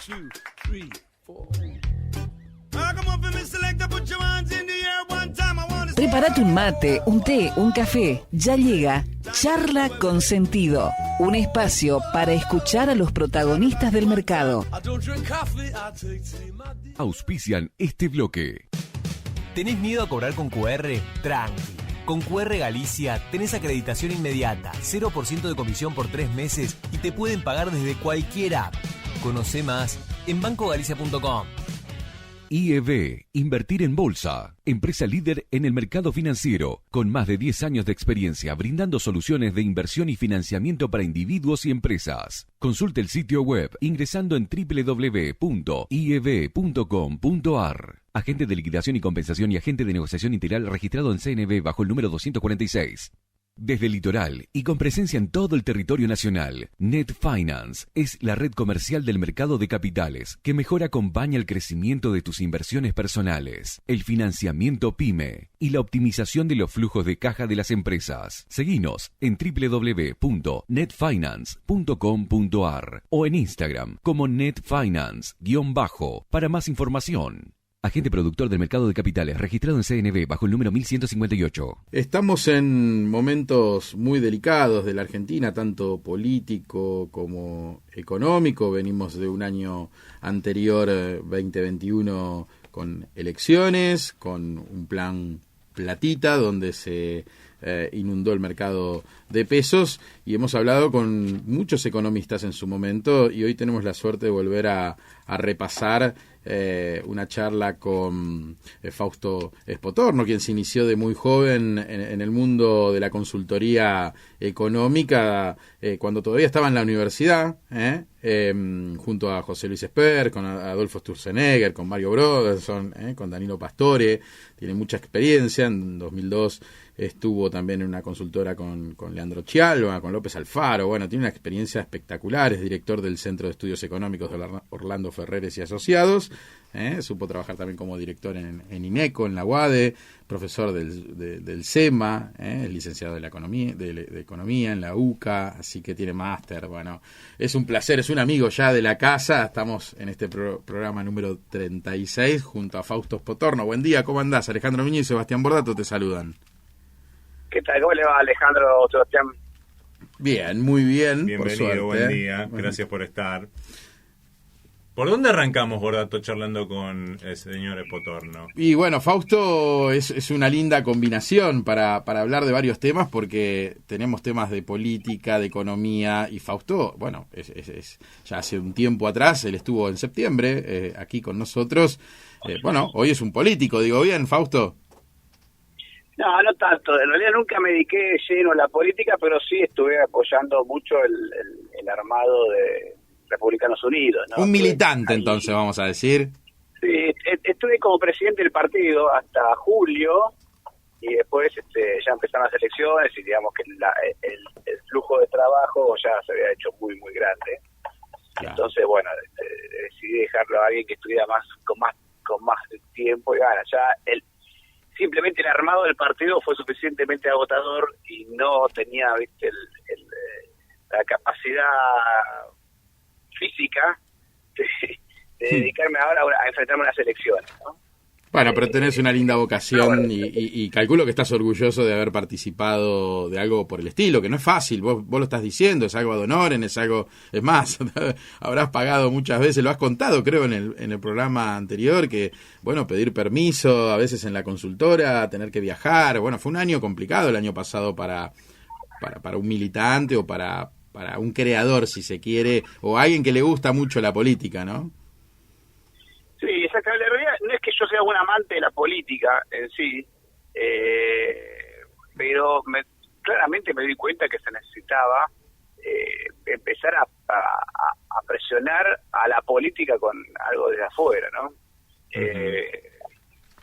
2, 3, 4. Prepárate un mate, un té, un café. Ya llega Charla con Sentido, un espacio para escuchar a los protagonistas del mercado. Auspician este bloque. ¿Tenés miedo a cobrar con QR? Tranqui. Con QR Galicia tenés acreditación inmediata, 0% de comisión por 3 meses y te pueden pagar desde cualquier app. Conocé más en bancogalicia.com. IEB, Invertir en Bolsa, empresa líder en el mercado financiero, con más de 10 años de experiencia brindando soluciones de inversión y financiamiento para individuos y empresas. Consulte el sitio web ingresando en www.ieb.com.ar. Agente de liquidación y compensación y agente de negociación integral registrado en CNB bajo el número 246. Desde el litoral y con presencia en todo el territorio nacional, Net Finance es la red comercial del mercado de capitales que mejor acompaña el crecimiento de tus inversiones personales, el financiamiento PYME y la optimización de los flujos de caja de las empresas. Seguinos en www.netfinance.com.ar o en Instagram como netfinance_ para más información. Agente productor del mercado de capitales, registrado en CNB bajo el número 1158. Estamos en momentos muy delicados de la Argentina, tanto político como económico. Venimos de un año anterior, 2021, con elecciones, con un plan platita, donde se inundó el mercado de pesos, y hemos hablado con muchos economistas en su momento, y hoy tenemos la suerte de volver a repasar una charla con Fausto Spotorno, quien se inició de muy joven en el mundo de la consultoría económica, cuando todavía estaba en la universidad, junto a José Luis Esper, con Adolfo Sturzenegger, con Mario Broderson, con Danilo Pastore. Tiene mucha experiencia. En 2002 estuvo también en una consultora con Leandro Chialva, con López Alfaro. Bueno, tiene una experiencia espectacular. Es director del Centro de Estudios Económicos de Orlando Ferreres y Asociados. Supo trabajar también como director en INECO, en la UADE, profesor del SEMA, licenciado de Economía en la UCA, así que tiene máster. Bueno, es un placer, es un amigo ya de la casa. Estamos en este programa número 36 junto a Fausto Spotorno. Buen día, ¿cómo andás? Alejandro Miño y Sebastián Bordato te saludan. ¿Qué tal? ¿Cómo le va, Alejandro, Sebastián? Bien, muy bien. Bienvenido, buen día. Gracias por estar. ¿Por dónde arrancamos, Bordato, charlando con el señor Spotorno? Y bueno, Fausto es una linda combinación para hablar de varios temas, porque tenemos temas de política, de economía, y Fausto, bueno, es ya hace un tiempo atrás, él estuvo en septiembre aquí con nosotros. Bueno, hoy es un político, digo bien, Fausto. No, no tanto. En realidad nunca me dediqué lleno a la política, pero sí estuve apoyando mucho el armado de Republicanos Unidos, ¿no? Un militante, entonces, vamos a decir. Sí, estuve como presidente del partido hasta julio, y después ya empezaron las elecciones, y digamos que el flujo de trabajo ya se había hecho muy, muy grande. Claro. Entonces, bueno, decidí dejarlo a alguien que estuviera con más tiempo y ganas. Ya simplemente el armado del partido fue suficientemente agotador y no tenía, viste, la capacidad física de dedicarme ahora a enfrentarme a las elecciones, ¿no? Bueno, pero tenés una linda vocación, y calculo que estás orgulloso de haber participado de algo por el estilo, que no es fácil, vos lo estás diciendo, es algo ad honorem, es más, habrás pagado muchas veces, lo has contado creo en el programa anterior, que bueno, pedir permiso a veces en la consultora, tener que viajar. Bueno, fue un año complicado el año pasado para un militante o para un creador, si se quiere, o alguien que le gusta mucho la política, ¿no? Sí, exactamente. La realidad no es que yo sea un amante de la política en sí, pero claramente me di cuenta que se necesitaba empezar a presionar a la política con algo desde afuera, ¿no?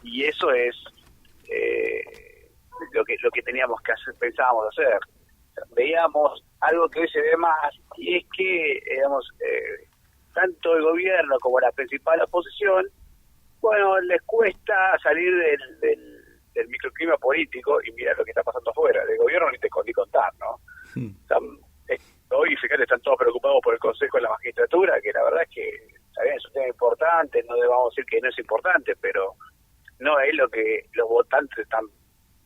Y eso es lo que teníamos que hacer, pensábamos hacer. Veíamos algo que hoy se ve más, y es que, digamos, tanto el gobierno como la principal oposición, bueno, les cuesta salir del microclima político y mirar lo que está pasando afuera. Del gobierno ni contar, ¿no? Hoy, fíjate, están todos preocupados por el Consejo de la Magistratura, que la verdad es que Está bien, es un tema importante, no debamos decir que no es importante, pero no es lo que los votantes están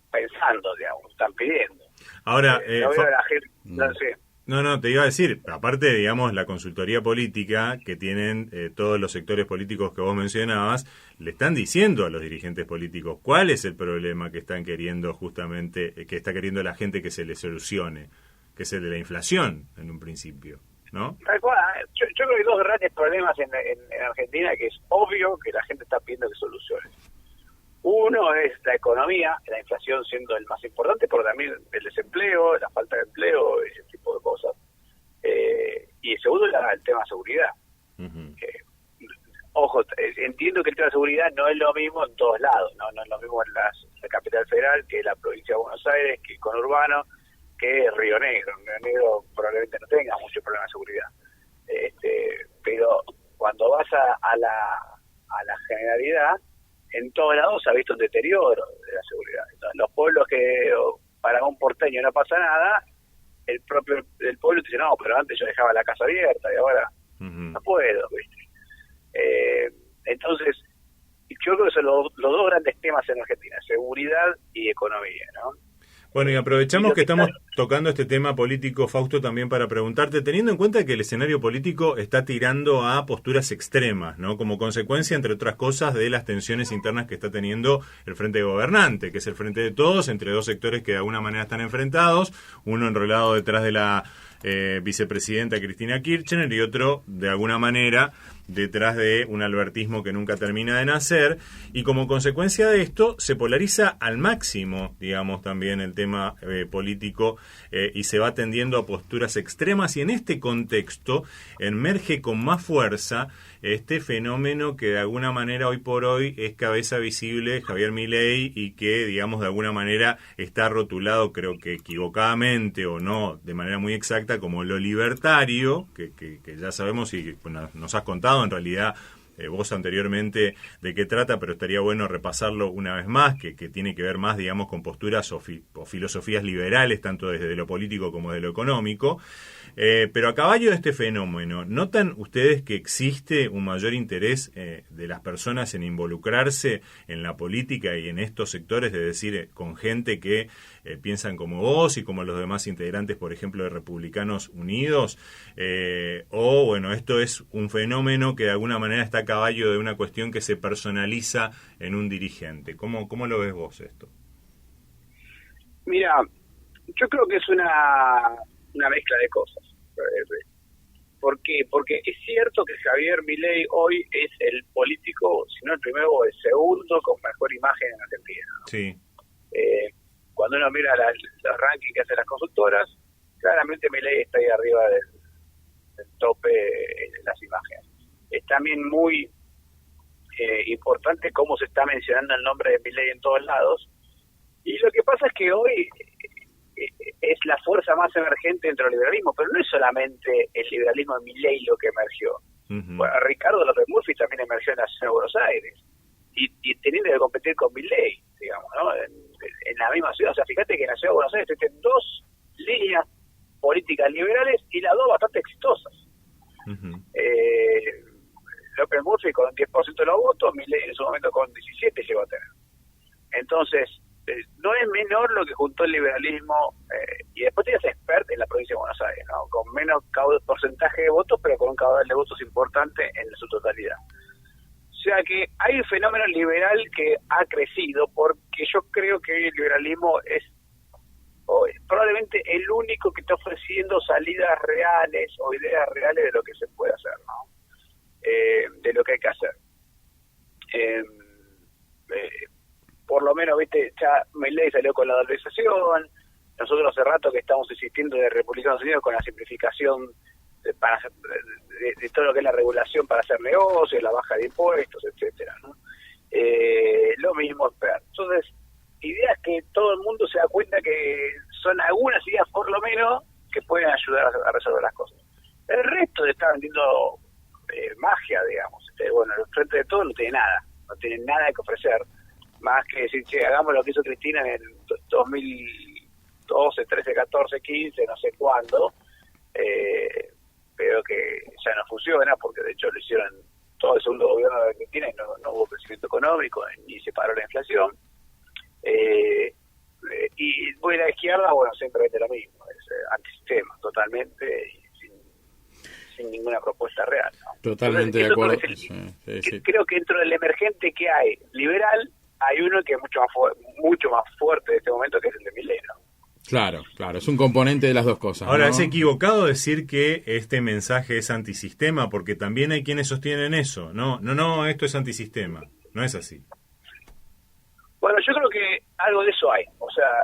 pensando, digamos, están pidiendo. Ahora, no veo a la gente, no sé. No, te iba a decir, aparte, digamos, la consultoría política que tienen todos los sectores políticos que vos mencionabas, le están diciendo a los dirigentes políticos cuál es el problema que están queriendo justamente, que está queriendo la gente que se le solucione, que es el de la inflación en un principio, ¿no? Yo creo que hay dos grandes problemas en Argentina que es obvio que la gente está pidiendo que solucione. Uno es la economía, la inflación siendo el más importante, pero también el desempleo, la falta de empleo, ese tipo de cosas. Y el segundo es el tema de seguridad. Uh-huh. Ojo, entiendo que el tema de seguridad no es lo mismo en todos lados, no es lo mismo en la capital federal que la provincia de Buenos Aires, que conurbano, que Río Negro. En Río Negro probablemente no tenga mucho problema de seguridad. Pero cuando vas a la generalidad, en todos lados se ha visto un deterioro de la seguridad. Entonces, los pueblos que para un porteño no pasa nada, el pueblo te dice, no, pero antes yo dejaba la casa abierta y ahora no puedo, ¿viste? Entonces, yo creo que son los dos grandes temas en Argentina, seguridad y economía, ¿no? Bueno, y aprovechamos que estamos tocando este tema político, Fausto, también para preguntarte, teniendo en cuenta que el escenario político está tirando a posturas extremas, ¿no? Como consecuencia, entre otras cosas, de las tensiones internas que está teniendo el Frente Gobernante, que es el Frente de Todos, entre dos sectores que de alguna manera están enfrentados, uno enrolado detrás de la vicepresidenta Cristina Kirchner y otro, de alguna manera, detrás de un albertismo que nunca termina de nacer, y como consecuencia de esto se polariza al máximo, digamos, también el tema político, y se va tendiendo a posturas extremas, y en este contexto emerge con más fuerza este fenómeno que de alguna manera hoy por hoy es cabeza visible, Javier Milei, y que, digamos, de alguna manera está rotulado, creo que equivocadamente o no, de manera muy exacta, como lo libertario, que ya sabemos y bueno, nos has contado en realidad vos anteriormente de qué trata, pero estaría bueno repasarlo una vez más, que tiene que ver más, digamos, con posturas o filosofías liberales, tanto desde lo político como de lo económico. Pero a caballo de este fenómeno, ¿notan ustedes que existe un mayor interés de las personas en involucrarse en la política y en estos sectores, es decir, con gente que piensan como vos y como los demás integrantes, por ejemplo, de Republicanos Unidos? O, bueno, esto es un fenómeno que de alguna manera está a caballo de una cuestión que se personaliza en un dirigente. ¿Cómo lo ves vos esto? Mira, yo creo que es una mezcla de cosas. ¿Por qué? Porque es cierto que Javier Milei hoy es el político, si no el primero o el segundo, con mejor imagen en Argentina, ¿no? Sí. Cuando uno mira los rankings que hacen las consultoras, claramente Milei está ahí arriba del tope en las imágenes. Es también muy importante cómo se está mencionando el nombre de Milei en todos lados. Y lo que pasa es que hoy es la fuerza más emergente dentro del liberalismo, pero no es solamente el liberalismo de Milei lo que emergió. Uh-huh. Bueno, Ricardo López Murphy también emergió en la ciudad de Buenos Aires y teniendo que competir con Milei, digamos, ¿no? En la misma ciudad. O sea, fíjate que en la ciudad de Buenos Aires existen dos líneas políticas liberales y las dos bastante exitosas. Uh-huh. López Murphy con 10% de los votos, Milei en su momento con 17% llegó a tener. Entonces, no es menor lo que juntó el liberalismo, y después tienes expert en la provincia de Buenos Aires, ¿no? Con menos porcentaje de votos, pero con un caudal de votos importante en su totalidad. O sea que hay un fenómeno liberal que ha crecido, porque yo creo que el liberalismo es probablemente el único que está ofreciendo salidas reales o ideas reales de lo que se puede hacer, ¿no? De lo que hay que hacer. Por lo menos, viste, ya Milei salió con la dolarización. Nosotros hace rato que estamos insistiendo de Republicanos Unidos con la simplificación de todo lo que es la regulación para hacer negocios, la baja de impuestos, etcétera, ¿no? Lo mismo esperar. Entonces, ideas que todo el mundo se da cuenta que son algunas ideas, por lo menos, que pueden ayudar a resolver las cosas. El resto de estar vendiendo magia, digamos. Bueno, el Frente de Todos no tiene nada, no tiene nada que ofrecer. Más que decir, che, hagamos lo que hizo Cristina en el 2012, 13, 14, 15, no sé cuándo, pero que ya no funciona, porque de hecho lo hicieron ni se paró la inflación. Y voy a la izquierda, bueno, siempre es lo mismo, es antisistema totalmente, y sin ninguna propuesta real, ¿no? Totalmente entonces, de acuerdo. Sí. Creo que dentro del emergente que hay liberal, hay uno que es mucho más fuerte en este momento, que es el de Milei, ¿no? Claro, es un componente de las dos cosas. Ahora, ¿no? es equivocado decir que este mensaje es antisistema, porque también hay quienes sostienen eso. No, esto es antisistema. No es así. Bueno, yo creo que algo de eso hay. O sea,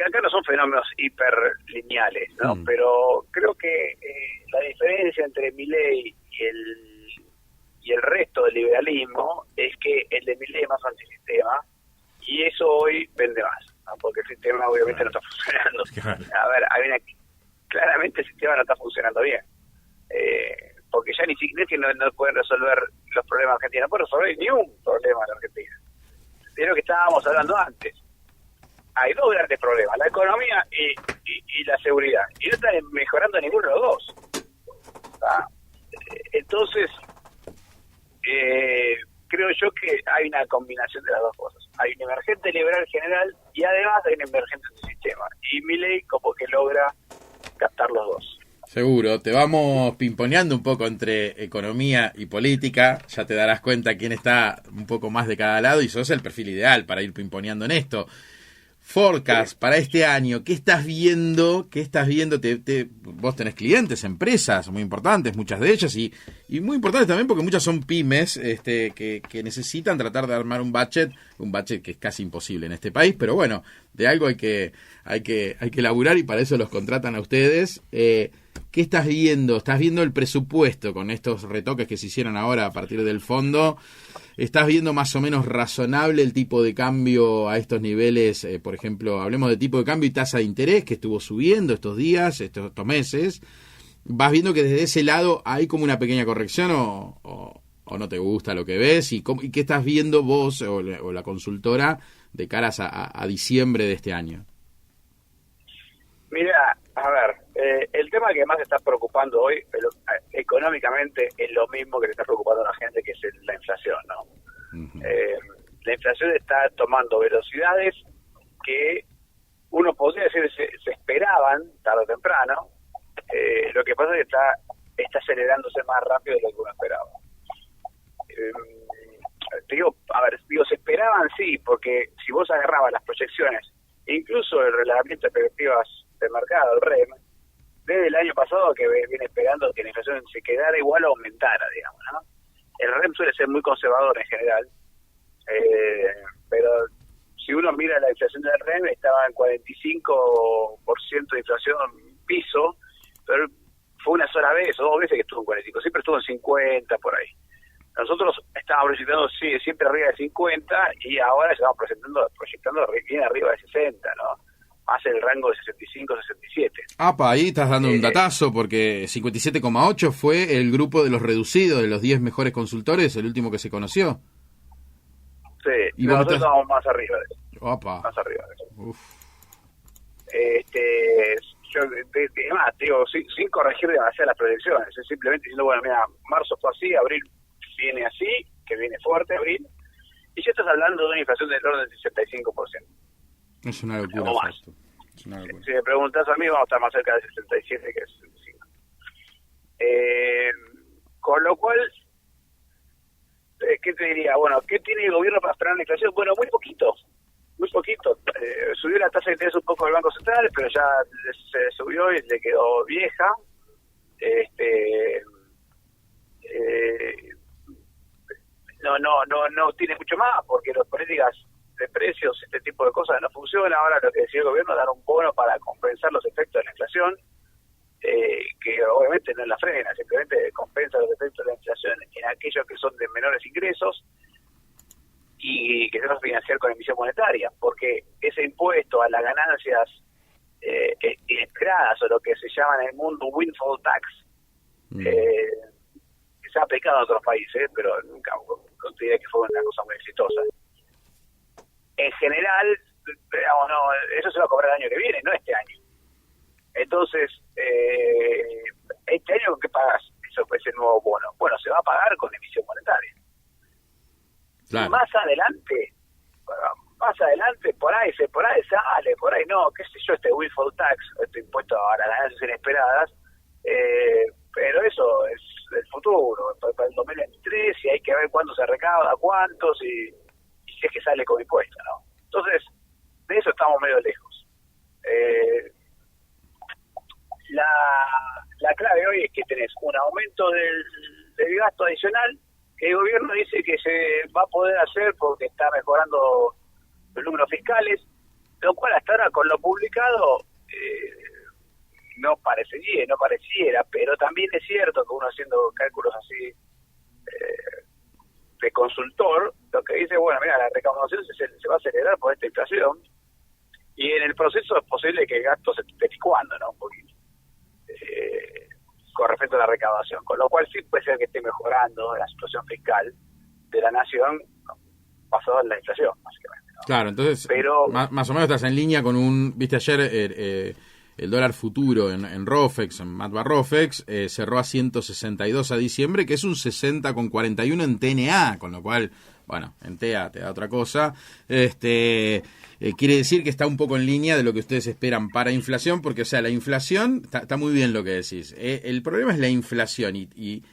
acá no son fenómenos hiperlineales, ¿no? Pero creo que la diferencia entre Milei y el resto del liberalismo es que el de Milei es más antisistema, y eso hoy vende más, ¿no? Porque el sistema obviamente no está funcionando. A ver, claramente el sistema no está funcionando bien. Porque ya ni siquiera es que no pueden resolver los problemas de Argentina, no pueden resolver ni un problema de Argentina. De lo que estábamos hablando antes. Hay dos grandes problemas, la economía y la seguridad. Y no están mejorando ninguno de los dos. Entonces, creo yo que hay una combinación de las dos cosas. Hay un emergente liberal general y además hay un emergente del sistema. Y Milei como que logra captar los dos. Seguro, te vamos pimponeando un poco entre economía y política, ya te darás cuenta quién está un poco más de cada lado y sos el perfil ideal para ir pimponeando en esto. Forecast para este año, ¿qué estás viendo? Vos tenés clientes, empresas muy importantes, muchas de ellas, y muy importantes también porque muchas son pymes que necesitan tratar de armar un budget que es casi imposible en este país, pero bueno, de algo hay que laburar y para eso los contratan a ustedes. ¿Qué estás viendo? ¿Estás viendo el presupuesto con estos retoques que se hicieron ahora a partir del fondo? ¿Estás viendo más o menos razonable el tipo de cambio a estos niveles? Por ejemplo, hablemos de tipo de cambio y tasa de interés que estuvo subiendo estos días, estos meses. ¿Vas viendo que desde ese lado hay como una pequeña corrección o no te gusta lo que ves? ¿Y qué estás viendo vos o la consultora de caras a diciembre de este año? Mira, a ver, el tema que más está preocupando hoy económicamente es lo mismo que le está preocupando a la gente, que es la inflación, ¿no? Uh-huh. La inflación está tomando velocidades que uno podría decir se esperaban tarde o temprano. Lo que pasa es que está acelerándose más rápido de lo que uno esperaba. Se esperaban, sí, porque si vos agarrabas las proyecciones, incluso el relevamiento de perspectivas del mercado, el REM, desde el año pasado que viene esperando que la inflación se quedara igual o aumentara, digamos, ¿no? El REM suele ser muy conservador en general, pero si uno mira la inflación del REM, estaba en 45% de inflación piso, pero fue una sola vez o dos veces que estuvo en 45, siempre estuvo en 50 por ahí. Nosotros estábamos proyectando siempre arriba de 50 y ahora estamos proyectando bien arriba de 60, ¿no? Más el rango de 65-67. Ahí estás dando un datazo, porque 57,8 fue el grupo de los reducidos, de los 10 mejores consultores, el último que se conoció. Sí, y nosotros estábamos más arriba de eso. Más arriba de eso. Uf. Además, digo, sin corregir demasiado las proyecciones, es simplemente diciendo, bueno, mira, marzo fue así, abril viene así, que viene fuerte abril, y ya estás hablando de una inflación del orden del 65%. Es una locura. Si me preguntas a mí, vamos a estar más cerca del 67 que del 65. Con lo cual, ¿qué te diría? Bueno, ¿qué tiene el gobierno para frenar la inflación? Bueno, muy poquito. Subió la tasa de interés un poco del Banco Central, pero ya se subió y le quedó vieja. No tiene mucho más, porque las políticas de precios, este tipo de cosas no funcionan. Ahora lo que decía el gobierno es dar un bono para compensar los efectos de la inflación, que obviamente no la frena, simplemente compensa los efectos de la inflación en aquellos que son de menores ingresos y que se van a financiar con emisión monetaria, porque ese impuesto a las ganancias inesperadas, o lo que se llama en el mundo windfall tax, que se ha aplicado en otros países, pero nunca consideré que fue una cosa muy exitosa. En general, digamos, eso se va a cobrar el año que viene, no este año. Entonces, este año, ¿qué pagas? Eso fue ese nuevo bono. Bueno, se va a pagar con emisión monetaria. Claro. Y más adelante, por ahí sale, por ahí no, qué sé yo, este windfall tax, este impuesto a las ganancias inesperadas, pero eso es el futuro, para el 2023, y hay que ver cuándo se recauda, cuántos, y si es que sale con impuesto, ¿no? Entonces, de eso estamos medio lejos. La clave hoy es que tenés un aumento del gasto adicional que el gobierno dice que se va a poder hacer porque está mejorando los números fiscales, lo cual hasta ahora con lo publicado no pareciera, pero también es cierto que uno haciendo cálculos así de consultor, lo que dice, bueno, mira, la recaudación se va a acelerar por esta inflación, y en el proceso es posible que el gasto se esté licuando, ¿no? Un poquito, con respecto a la recaudación, con lo cual sí puede ser que esté mejorando la situación fiscal de la nación basada en la inflación, básicamente, ¿no? Claro, entonces, pero más o menos estás en línea con viste ayer el dólar futuro en Rofex, en Matba Rofex, cerró a 162 a diciembre, que es un 60,41 en TNA, con lo cual, bueno, en TEA te da otra cosa. Quiere decir que está un poco en línea de lo que ustedes esperan para inflación, porque, o sea, la inflación, está muy bien lo que decís. El problema es la inflación, y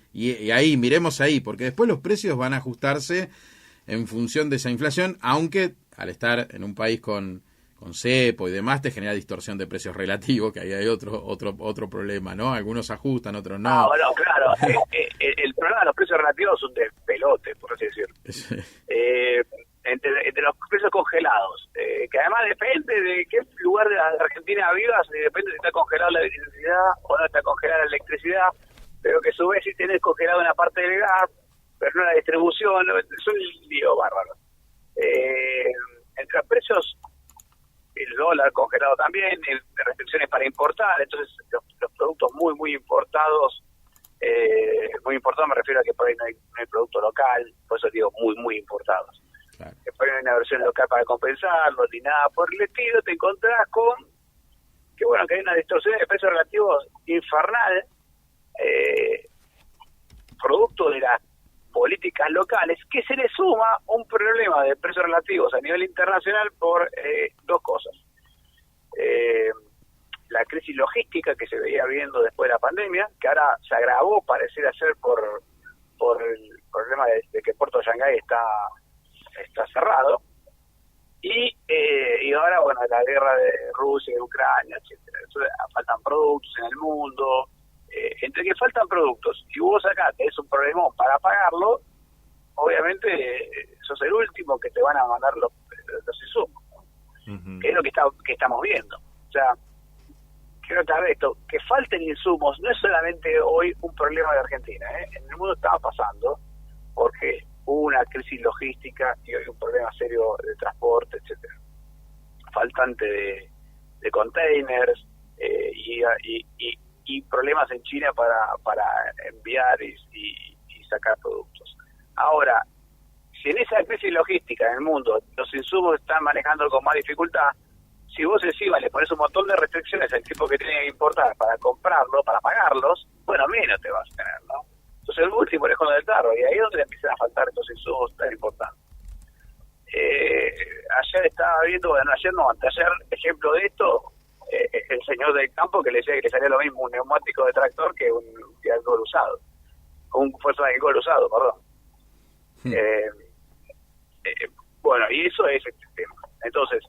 ahí, miremos ahí, porque después los precios van a ajustarse en función de esa inflación, aunque al estar en un país con cepo y demás, te genera distorsión de precios relativos, que ahí hay otro problema, ¿no? Algunos ajustan, otros no. Bueno, claro. El problema de los precios relativos es un despelote, por así decirlo. Sí. Entre los precios congelados, que además depende de qué lugar de la Argentina vivas, y depende si está congelada la electricidad o no está congelada la electricidad, pero que a su vez si tenés congelado una parte del gas, pero no la distribución, es un lío bárbaro. Entre los precios, el dólar congelado también, restricciones para importar, entonces los productos muy importados, me refiero a que por ahí no hay producto local, por eso digo muy importados. Claro. Que por ahí no hay una versión local para compensarlo, ni nada por el estilo, te encontrás con que hay una distorsión de precios relativos infernal, producto de las políticas locales, que se le suma un problema de precios relativos a nivel internacional por dos cosas. La crisis logística que se veía viendo después de la pandemia, que ahora se agravó, pareciera ser, por el problema de que el puerto de Shanghái está cerrado, y ahora, la guerra de Rusia y Ucrania, etcétera. Entonces, faltan productos en el mundo. Entre que faltan productos y vos acá tenés un problemón para pagarlo, obviamente sos el último que te van a mandar los insumos, que es lo que estamos viendo. O sea, quiero aclarar esto, que falten insumos no es solamente hoy un problema de Argentina, en el mundo estaba pasando porque hubo una crisis logística y hoy un problema serio de transporte, etcétera, faltante de containers, y problemas en China para enviar y sacar productos. Ahora, si en esa crisis logística en el mundo los insumos están manejando con más dificultad, si vos encima le pones un montón de restricciones al tipo que tiene que importar para comprarlo, para pagarlos, menos te vas a tener, ¿no? Entonces el último lejos del tarro, y ahí es donde le empiezan a faltar estos insumos tan importantes. Ayer estaba viendo, anteayer, ejemplo de esto, el señor del campo que le decía que le salía lo mismo un neumático de tractor que un alcohol usado, un fuerza de alcohol usado, perdón. Y eso es el sistema. Entonces,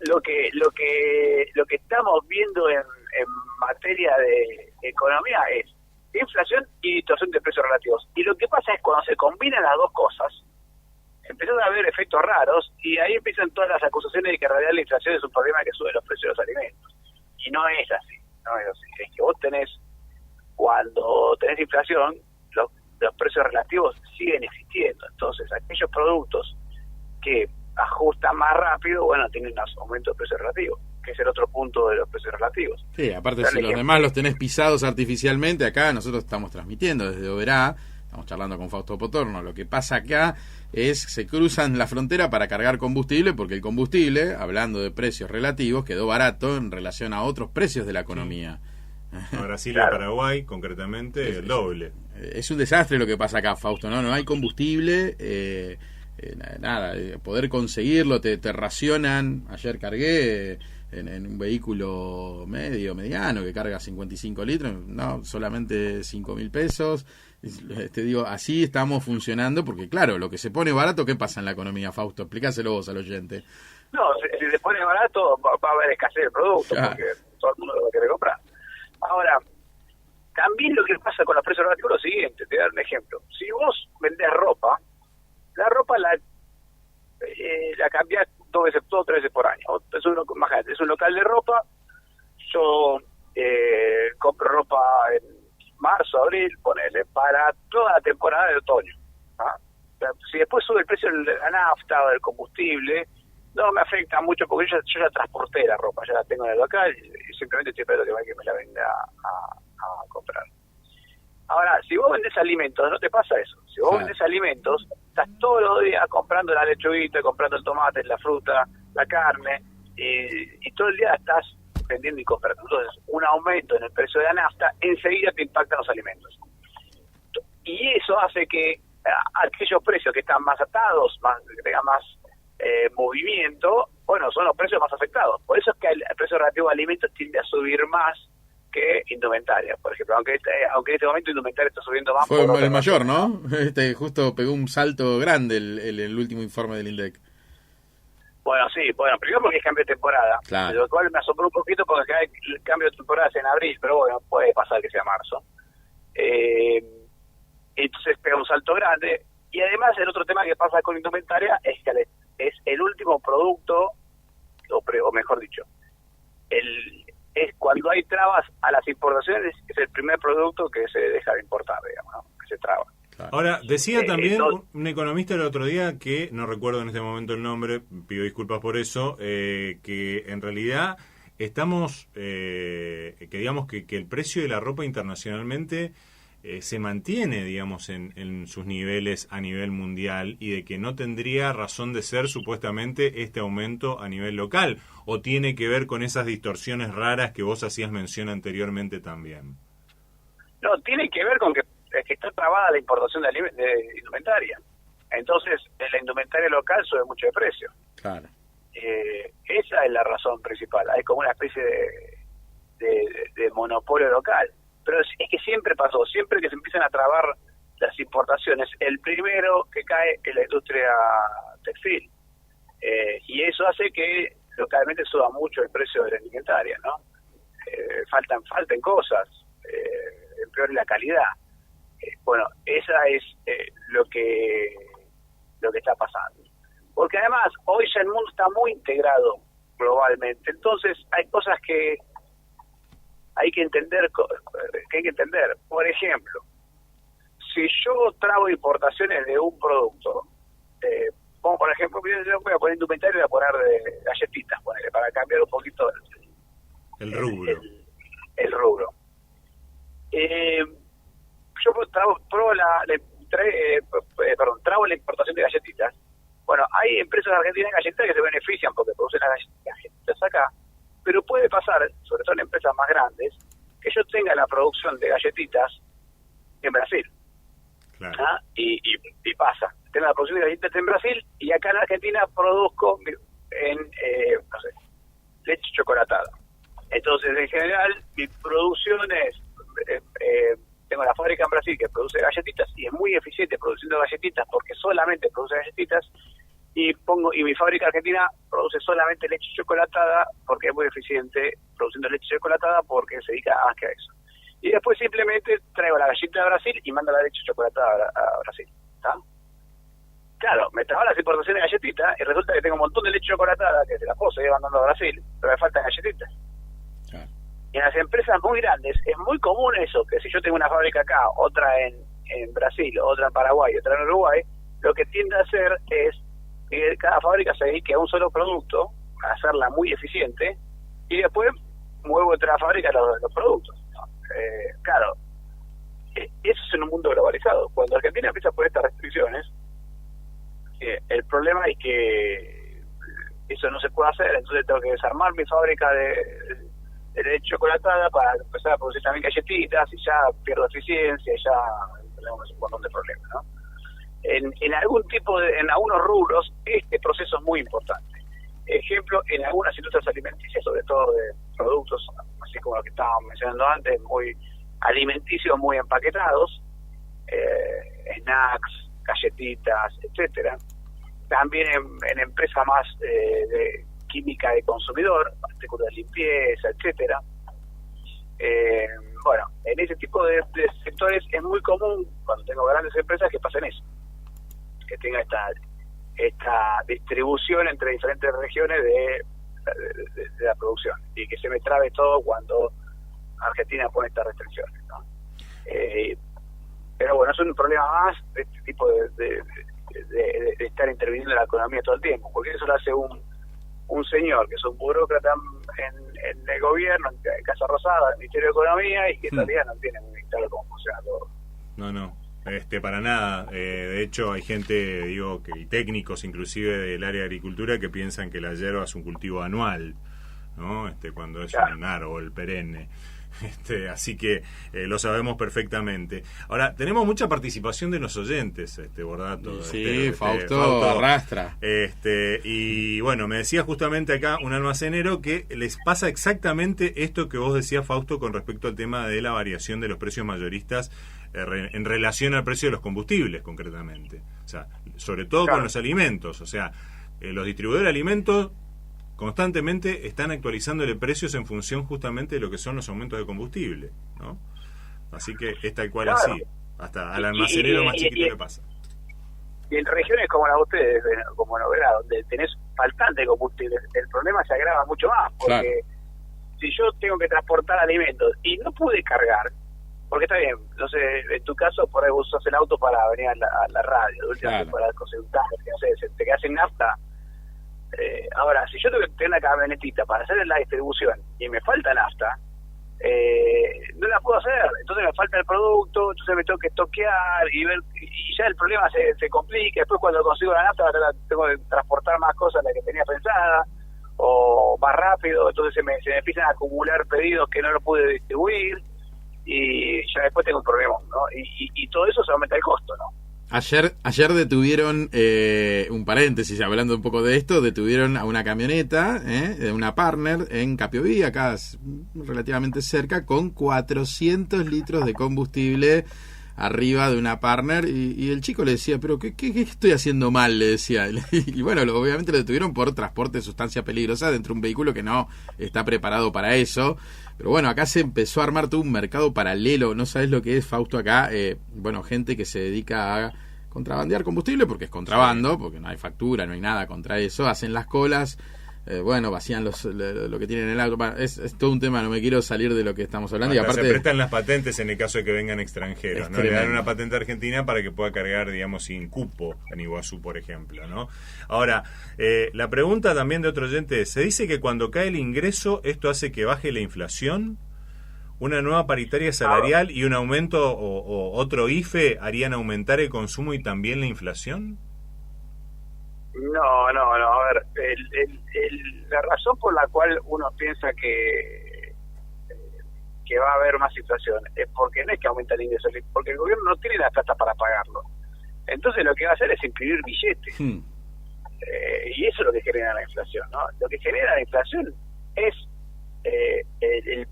lo que estamos viendo en materia de economía es inflación y distorsión de precios relativos. Y lo que pasa es cuando se combinan las dos cosas, empiezan a haber efectos raros, y ahí empiezan todas las acusaciones de que en realidad la inflación es un problema que sube los precios de los alimentos. Y no es así. Es que vos cuando tenés inflación, los precios relativos siguen existiendo. Entonces, aquellos productos que ajustan más rápido, tienen un aumento de precios relativos, que es el otro punto de los precios relativos. Sí, aparte si los demás los tenés pisados artificialmente, acá nosotros estamos transmitiendo desde Oberá, estamos charlando con Fausto Potorno, lo que pasa acá se cruzan la frontera para cargar combustible, porque el combustible, hablando de precios relativos, quedó barato en relación a otros precios de la economía. A Brasil Claro. y a Paraguay, concretamente, el doble. Es un desastre lo que pasa acá, Fausto, ¿no? No hay combustible, nada, poder conseguirlo, te racionan. Ayer cargué en un vehículo mediano, que carga 55 litros, no, solamente 5.000 pesos. Te digo, así estamos funcionando, porque claro, lo que se pone barato, ¿qué pasa en la economía, Fausto? Explícaselo vos al oyente. No, si se pone barato va a haber escasez de producto, Claro. porque todo el mundo lo va a querer comprar. Ahora, también lo que pasa con los precios relativos es lo siguiente, te voy a dar un ejemplo. Si vos vendés ropa, la ropa la cambiás 2 o 3 veces por año. Imagínate, es un local de ropa, yo compro ropa en marzo, abril, ponele, para toda la temporada de otoño. ¿Ah? O sea, si después sube el precio de la nafta o del combustible, no me afecta mucho porque yo ya transporté la ropa, ya la tengo en el local y simplemente estoy esperando que me la venga a comprar. Ahora, si vos vendés alimentos, no te pasa eso. Si vos vendés alimentos, estás todos los días comprando la lechuguita, comprando el tomate, la fruta, la carne, y todo el día estás vendiendo y comprando. Entonces, un aumento en el precio de la nafta enseguida te impacta los alimentos. Y eso hace que aquellos precios que están más atados, que tengan más movimiento, bueno, son los precios más afectados. Por eso es que el precio relativo de alimentos tiende a subir más que indumentaria, por ejemplo, aunque en este momento indumentaria está subiendo más. Fue el mayor, ¿no? Justo pegó un salto grande el último informe del INDEC. Bueno, sí, primero porque es cambio de temporada, Claro. lo cual me asombró un poquito porque el cambio de temporada es en abril, pero bueno, puede pasar que sea marzo. Entonces pega un salto grande, y además el otro tema que pasa con indumentaria es que es el último producto, o mejor dicho, es cuando hay trabas a las importaciones, es el primer producto que se deja de importar, digamos, ¿no? Que se traba. Ahora, decía también entonces, un economista el otro día, que no recuerdo en este momento el nombre, pido disculpas por eso, que en realidad estamos, que digamos que el precio de la ropa internacionalmente se mantiene, digamos, en sus niveles a nivel mundial, y de que no tendría razón de ser supuestamente este aumento a nivel local, o tiene que ver con esas distorsiones raras que vos hacías mención anteriormente también. No, tiene que ver con que está trabada la importación de indumentaria. Entonces, la indumentaria local sube mucho de precio. Claro. Esa es la razón principal. Hay como una especie de monopolio local. Pero es que siempre pasó, siempre que se empiezan a trabar las importaciones, el primero que cae es la industria textil. Y eso hace que localmente suba mucho el precio de la indumentaria, ¿no? Faltan cosas, empeore la calidad. Bueno, esa es lo que está pasando. Porque además, hoy ya el mundo está muy integrado globalmente, entonces hay cosas que hay que entender. Por ejemplo, si yo trago importaciones de un producto, como por ejemplo, yo voy a poner indumentario y voy a poner de galletitas, para cambiar un poquito el rubro. El rubro. Yo trago la importación de galletitas. Bueno, hay empresas argentinas galletitas que se benefician porque producen las galletitas acá, pero puede pasar, sobre todo en empresas más grandes, que yo tenga la producción de galletitas en Brasil. Claro. ¿Ah? Y pasa. Tengo la producción de galletitas en Brasil y acá en Argentina produzco leche chocolatada. Entonces, en general, mi producción es... tengo la fábrica en Brasil que produce galletitas y es muy eficiente produciendo galletitas porque solamente produce galletitas, y mi fábrica argentina produce solamente leche chocolatada porque es muy eficiente produciendo leche chocolatada porque se dedica más que a eso. Y después simplemente traigo la galleta de Brasil y mando la leche chocolatada a Brasil. ¿Está? Claro, me trajo las importaciones de galletitas y resulta que tengo un montón de leche chocolatada que se la puedo seguir mandando a Brasil, pero me faltan galletitas. Claro. Y en las empresas muy grandes es muy común eso, que si yo tengo una fábrica acá, otra en Brasil, otra en Paraguay, otra en Uruguay, lo que tiende a hacer es que cada fábrica se dedique a un solo producto, a hacerla muy eficiente, y después muevo entre la fábrica los productos. Claro, eso es en un mundo globalizado. Cuando Argentina empieza a poner estas restricciones, el problema es que eso no se puede hacer, entonces tengo que desarmar mi fábrica de leche chocolatada para empezar a producir también galletitas y ya pierdo eficiencia y ya tenemos un montón de problemas, ¿no? En algún en algunos rubros este proceso es muy importante. Ejemplo, en algunas industrias alimenticias, sobre todo de productos, así como lo que estábamos mencionando antes, muy alimenticios, muy empaquetados, snacks, galletitas, etcétera. También en empresas más de química de consumidor, artículos de limpieza, etcétera. Bueno, en ese tipo de sectores es muy común, cuando tengo grandes empresas, que pasen eso, que tenga esta distribución entre diferentes regiones de la producción, y que se me trabe todo cuando Argentina pone estas restricciones, ¿no? Pero bueno, es un problema más de este tipo de estar interviniendo en la economía todo el tiempo, porque eso lo hace un señor que es un burócrata en el gobierno, en Casa Rosada, en el Ministerio de Economía, y que en realidad no tiene muy claro cómo funciona todo. No, para nada. De hecho, hay gente, y técnicos inclusive del área de agricultura que piensan que la yerba es un cultivo anual, ¿no? Cuando es un árbol perenne. Así que lo sabemos perfectamente. Ahora, tenemos mucha participación de los oyentes, Bordato. Sí, Fausto arrastra. Y bueno, me decía justamente acá un almacenero que les pasa exactamente esto que vos decías, Fausto, con respecto al tema de la variación de los precios mayoristas en relación al precio de los combustibles, concretamente. O sea, sobre todo con los alimentos. O sea, los distribuidores de alimentos constantemente están actualizándole precios en función justamente de lo que son los aumentos de combustible, ¿no? Así que es tal cual así. Hasta al almacenero más chiquito le pasa. Y en regiones como la de ustedes, como Noguera, donde tenés faltante de combustible, el problema se agrava mucho más, porque si yo tengo que transportar alimentos y no pude cargar, porque está bien, no sé, en tu caso por ahí vos usas el auto para venir a la radio, para consultar, no sé, te quedas sin nafta. Ahora, si yo tengo que tener una camionetita para hacer la distribución y me falta nafta, no la puedo hacer, entonces me falta el producto, entonces me tengo que toquear y ya el problema se complica. Después cuando consigo la nafta tengo que transportar más cosas de las que tenía pensada o más rápido, entonces se me empiezan a acumular pedidos que no lo pude distribuir y ya después tengo un problema, ¿no? Y todo eso se aumenta el costo, ¿no? Ayer detuvieron, un paréntesis, hablando un poco de esto, detuvieron a una camioneta, de una partner en Capiobí, acá relativamente cerca, con 400 litros de combustible arriba de una partner, y el chico le decía, pero ¿qué estoy haciendo mal? Le decía, y bueno, obviamente lo detuvieron por transporte de sustancia peligrosa dentro de un vehículo que no está preparado para eso. Pero bueno, acá se empezó a armar todo un mercado paralelo. No sabes lo que es, Fausto, acá. Gente que se dedica a contrabandear combustible, porque es contrabando, porque no hay factura, no hay nada contra eso. Hacen las colas, vacían lo que tienen en el auto. Es todo un tema, no me quiero salir de lo que estamos hablando. Hasta y aparte se prestan las patentes en el caso de que vengan extranjeros, ¿no? Le dan una patente argentina para que pueda cargar, digamos, sin cupo en Iguazú, por ejemplo, ¿no? Ahora, la pregunta también de otro oyente es, ¿se dice que cuando cae el ingreso esto hace que baje la inflación? ¿Una nueva paritaria salarial y un aumento o otro IFE harían aumentar el consumo y también la inflación? No, a ver, la razón por la cual uno piensa que va a haber más inflación es porque no es que aumenta el ingreso, porque el gobierno no tiene la plata para pagarlo. Entonces lo que va a hacer es imprimir billetes. Y eso es lo que genera la inflación, ¿no? Lo que genera la inflación es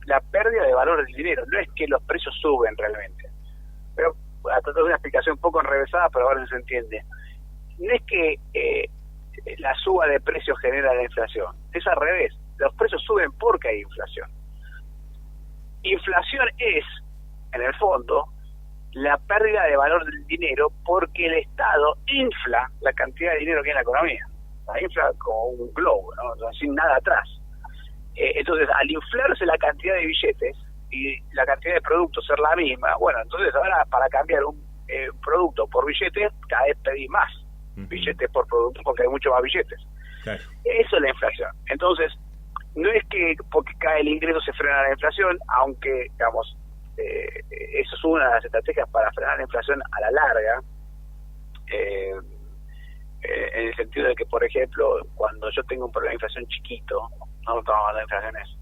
la pérdida de valor del dinero, no es que los precios suben realmente. Pero a tratar de una explicación un poco enrevesada, pero ahora se entiende. No es que la suba de precios genera la inflación, es al revés, los precios suben porque hay inflación. Inflación es, en el fondo, la pérdida de valor del dinero porque el Estado infla la cantidad de dinero que hay en la economía, la infla como un globo, ¿no? Sin nada atrás. Entonces, al inflarse la cantidad de billetes y la cantidad de productos ser la misma, bueno, entonces ahora para cambiar un producto por billetes, cada vez pedís más billetes por producto porque hay mucho más billetes. Claro. Eso es la inflación. Entonces, no es que porque cae el ingreso se frena la inflación, aunque, digamos, eso es una de las estrategias para frenar la inflación a la larga, en el sentido de que, por ejemplo, cuando yo tengo un problema de inflación chiquito, no estamos hablando de inflaciones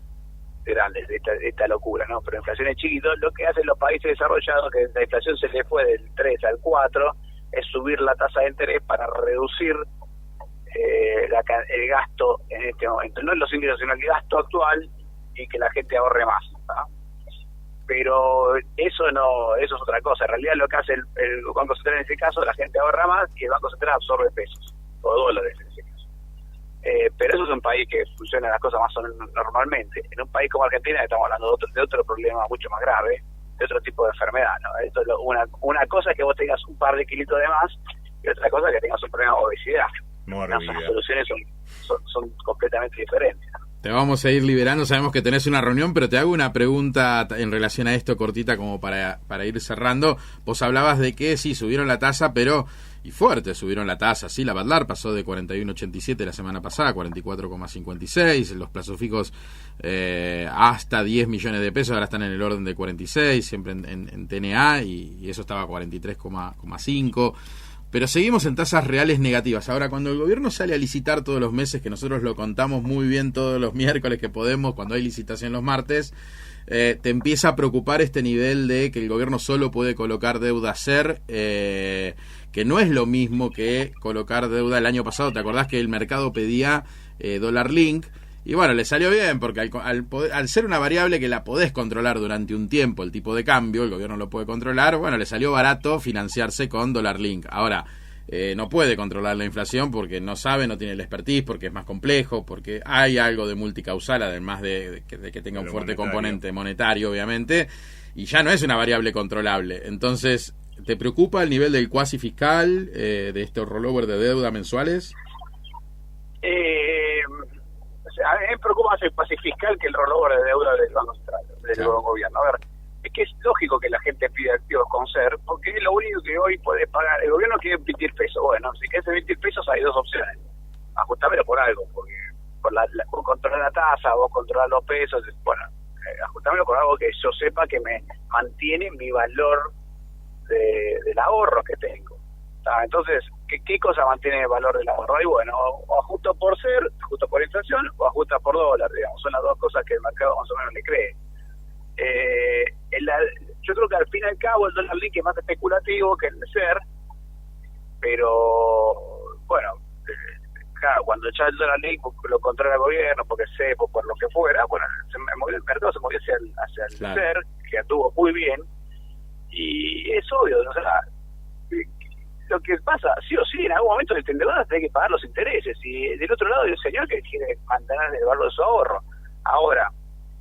grandes de esta locura, ¿no? Pero inflación es chiquito. Lo que hacen los países desarrollados, que la inflación se le fue del 3 al 4, es subir la tasa de interés para reducir el gasto en este momento, no los ingresos, sino el gasto actual, y que la gente ahorre más, ¿no? Pero eso es otra cosa. En realidad lo que hace el Banco Central en ese caso, la gente ahorra más y el Banco Central absorbe pesos o dólares en ese caso. Pero eso es un país que funciona las cosas más o menos normalmente. En un país como Argentina estamos hablando de otro problema mucho más grave, de otro tipo de enfermedad, ¿no? Esto es una cosa es que vos tengas un par de kilitos de más, y otra cosa es que tengas un problema de obesidad. Las soluciones son completamente diferentes. Te vamos a ir liberando, sabemos que tenés una reunión, pero te hago una pregunta en relación a esto cortita como para ir cerrando. Vos hablabas de que sí, subieron la tasa, pero y fuerte subieron la tasa, sí, la Badlar pasó de 41,87 la semana pasada a 44,56, los plazos fijos hasta 10 millones de pesos, ahora están en el orden de 46, siempre en TNA, y eso estaba a 43,5. Pero seguimos en tasas reales negativas. Ahora, cuando el gobierno sale a licitar todos los meses, que nosotros lo contamos muy bien todos los miércoles que podemos, cuando hay licitación los martes, te empieza a preocupar este nivel de que el gobierno solo puede colocar deuda SER, que no es lo mismo que colocar deuda el año pasado. ¿Te acordás que el mercado pedía dólar link? Y bueno, le salió bien, porque al ser una variable que la podés controlar durante un tiempo, el tipo de cambio, el gobierno lo puede controlar, bueno, le salió barato financiarse con dólar link. Ahora, no puede controlar la inflación porque no sabe, no tiene el expertise, porque es más complejo, porque hay algo de multicausal, además de que tenga un fuerte componente monetario, obviamente, y ya no es una variable controlable. Entonces, ¿te preocupa el nivel del cuasi fiscal, de estos rollover de deuda mensuales? A mí me preocupa más el pase fiscal que el rollover de deuda del Banco Central, del gobierno. A ver, es que es lógico que la gente pida activos con SER, porque es lo único que hoy puede pagar. El gobierno quiere emitir pesos. Bueno, si quieres emitir pesos hay dos opciones. Ajustámelo por algo, porque vos controlar la tasa, vos controlar los pesos. Bueno, ajustámelo por algo que yo sepa que me mantiene mi valor del ahorro que tengo. Entonces, ¿qué cosa mantiene el valor del ahorro? Y bueno, o ajusto por SER, ajusto por inflación, o ajusta por dólar, digamos. Son las dos cosas que el mercado más o menos le cree. Yo creo que al fin y al cabo el dólar link es más especulativo que el SER, pero bueno, claro, cuando ya el dólar link lo controla el gobierno, porque cepo, por lo que fuera, bueno, el mercado se movió hacia el claro. SER, que anduvo muy bien, y es obvio, o sea, lo que pasa, sí o sí, en algún momento el endeudado tiene que pagar los intereses, y del otro lado hay un señor que quiere mantener el valor de su ahorro. Ahora,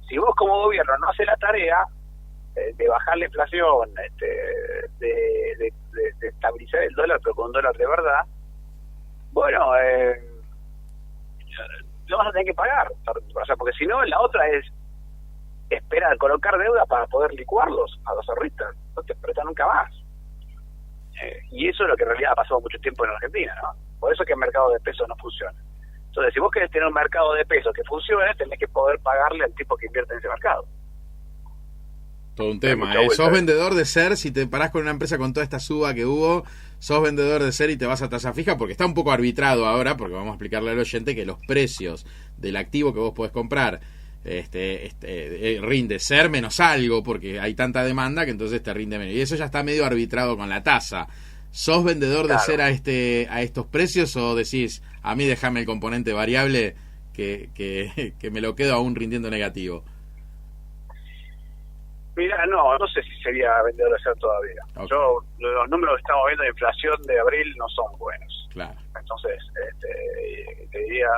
si vos como gobierno no haces la tarea de bajar la inflación, de estabilizar el dólar, pero con un dólar de verdad, bueno, lo vas a tener que pagar. O sea, porque si no, la otra es esperar, colocar deuda para poder licuarlos a los ahorristas. No te prestan nunca más. Y eso es lo que en realidad ha pasado mucho tiempo en Argentina, ¿no? Por eso es que el mercado de pesos no funciona. Entonces, si vos querés tener un mercado de pesos que funcione, tenés que poder pagarle al tipo que invierte en ese mercado. Todo un tema. Sos vendedor de SER, si te parás con una empresa con toda esta suba que hubo, sos vendedor de SER y te vas a tasa fija, porque está un poco arbitrado ahora, porque vamos a explicarle al oyente que los precios del activo que vos podés comprar rinde SER menos algo, porque hay tanta demanda que entonces te rinde menos. Y eso ya está medio arbitrado con la tasa. ¿Sos vendedor de SER a estos precios, o decís, a mí déjame el componente variable que me lo quedo aún rindiendo negativo? Mira, no sé si sería vendedor de SER todavía. Okay. Los números que estamos viendo de inflación de abril no son buenos. Claro. Entonces, te diría,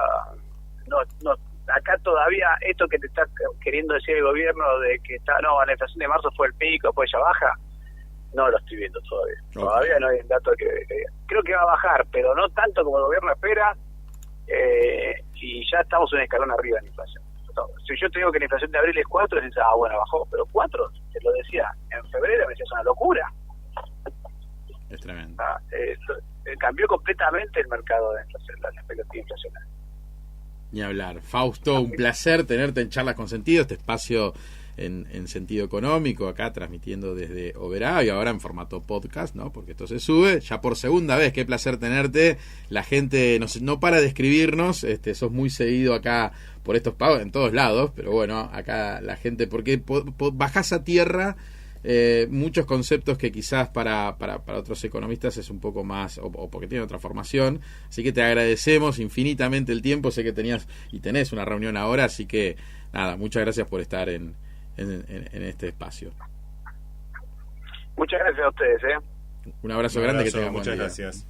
no, acá todavía esto que te está queriendo decir el gobierno de que la inflación de marzo fue el pico, después ya baja, no lo estoy viendo todavía. Okay. Todavía no hay un dato que creo que va a bajar, pero no tanto como el gobierno espera, y ya estamos un escalón arriba en inflación. Si yo te digo que la inflación de abril es 4, dices, bueno, bajó, pero 4, te lo decía en febrero, me decía, es una locura. Es tremendo. Cambió completamente el mercado de inflación, la expectativa inflacionaria. Ni hablar. Fausto, un placer tenerte en Charlas con Sentido, este espacio en sentido económico, acá transmitiendo desde Oberá y ahora en formato podcast, ¿no? Porque esto se sube ya por segunda vez. Qué placer tenerte. La gente no para de escribirnos, sos muy seguido acá por estos pagos en todos lados, pero bueno, acá la gente, porque bajás a tierra muchos conceptos que quizás para otros economistas es un poco más, o porque tienen otra formación, así que te agradecemos infinitamente el tiempo. Sé que tenías y tenés una reunión ahora, así que nada, muchas gracias por estar en este espacio. Muchas gracias a ustedes. Un abrazo grande, que tengan buen muchas día. gracias.